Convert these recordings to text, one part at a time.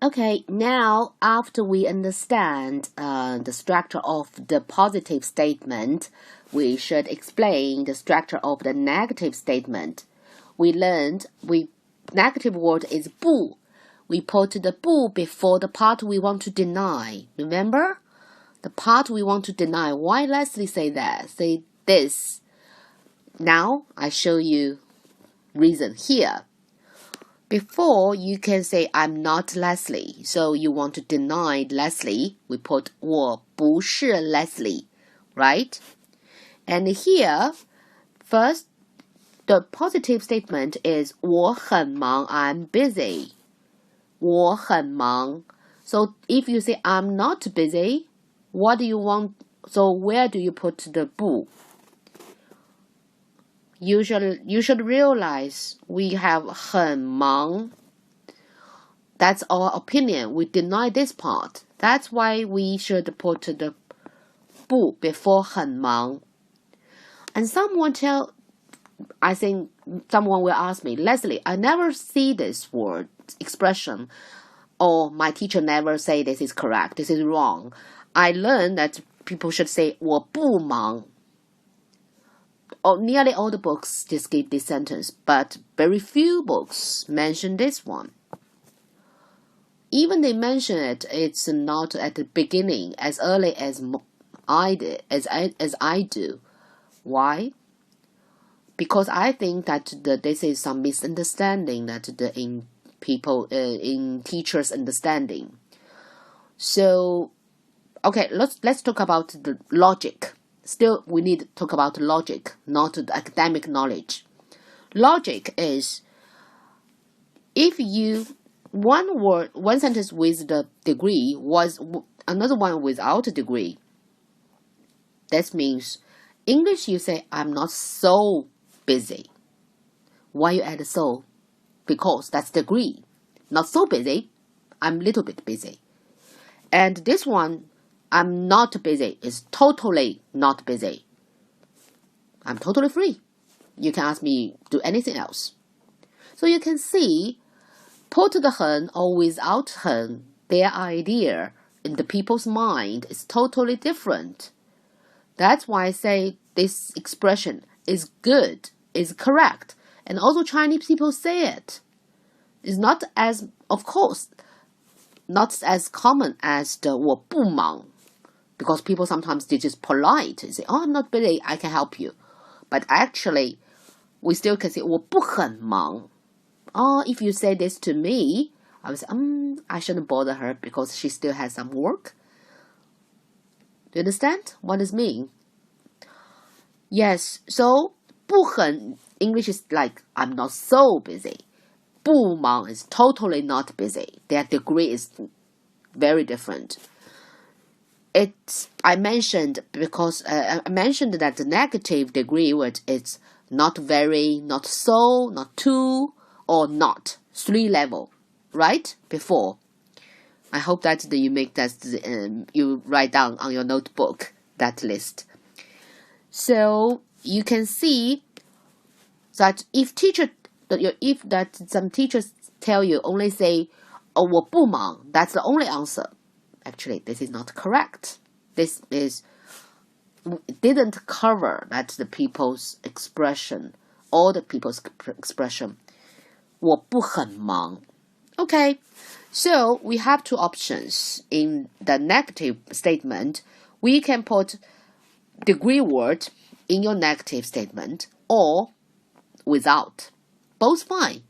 Okay, now after we understand the structure of the positive statement, we should explain the structure of the negative statement. We learned negative word is 不. We put the 不 before the part we want to deny. Remember? The part we want to deny. Why Leslie say that? Say this. Now I show you reason here. Before you can say I'm not Leslie, so you want to deny Leslie. We put 我不是 Leslie, right? And here, first, the positive statement is 我很忙, I'm busy. 我很忙. So if you say I'm not busy, what do you want? So where do you put the 不? You should realize we have 很忙. That's our opinion. We deny this part. That's why we should put the 不 before 很忙. And I think someone will ask me, Leslie, I never see this word expression, or my teacher never say this is correct. This is wrong. I learned that people should say 我不忙. Nearly all the books just give this sentence, but very few books mention this one. Even they mention it, it's not at the beginning as early as I do. Why? Because I think that this is some misunderstanding that in teachers' understanding. So, okay, let's talk about the logic. Still, we need to talk about logic, not the academic knowledge. Logic is if you one sentence with the degree was another one without a degree. That means English you say I'm not so busy. Why you add so? Because that's degree. Not so busy. I'm a little bit busy. And this one, I'm not busy, is totally not busy. I'm totally free. You can ask me do anything else. So you can see, put the 很 or without 很, their idea in the people's mind is totally different. That's why I say this expression is good, is correct. And also Chinese people say it. It's not as, of course, not as common as the 我不忙. Because people sometimes they just polite and say, oh, I'm not busy, I can help you. But actually, we still can say 我不很忙. Oh, if you say this to me, I would say, I shouldn't bother her because she still has some work. Do you understand what this means? Yes, so 不很 English is like I'm not so busy. 不忙 is totally not busy. Their degree is very different. I mentioned because I mentioned that the negative degree word is not very, not so, not too, or not 3 level, right? Before. I hope that you make that you write down on your notebook that list. So you can see that if some teachers tell you only say 我不忙, that's the only answer. Actually, this is not correct. This didn't cover that the people's expression, all the people's expression. 我不很忙. Okay, so we have 2 options. In the negative statement, we can put degree word in your negative statement or without. Both fine.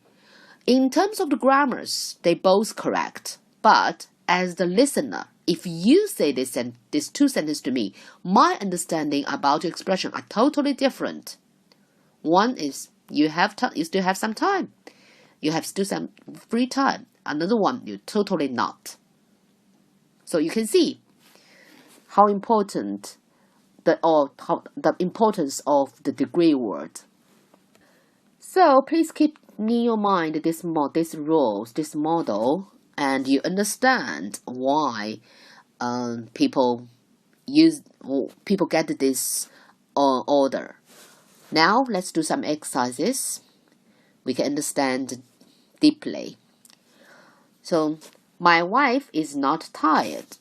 In terms of the grammars, they both correct. But as the listener, if you say these 2 sentences to me, my understanding about your expression are totally different. One is you still have some time. You have still some free time. Another one, you totally not. So you can see how important the importance of the degree word. So please keep in your mind these rules, this model, and you understand why people get this order. Now let's do some exercises. We can understand deeply. So My wife is not tired.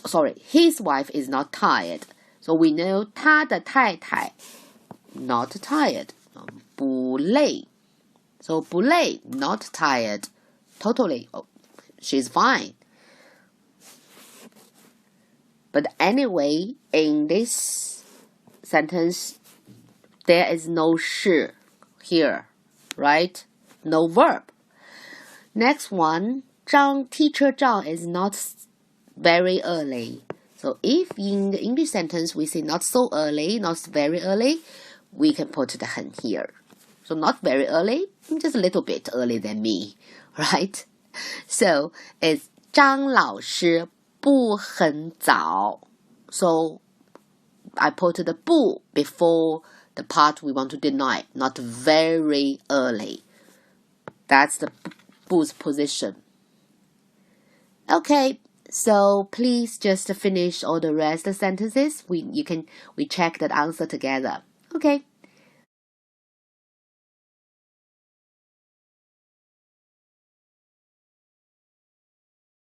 Sorry, his wife is not tired. So we know 他的太太 not tired. 不累. So 不累 not tired. Totally. Oh, she's fine. But anyway, in this sentence, there is no 是 here, right? No verb. Next one, Teacher Zhang is not very early. So if in the English sentence we say not so early, not very early, we can put the 很 here. So not very early, just a little bit early than me, right? So it's 张老师不很早. So I put the 不 before the part we want to deny, not very early. That's the 不's position. Okay, so please just finish all the rest of the sentences. We check that answer together. Okay.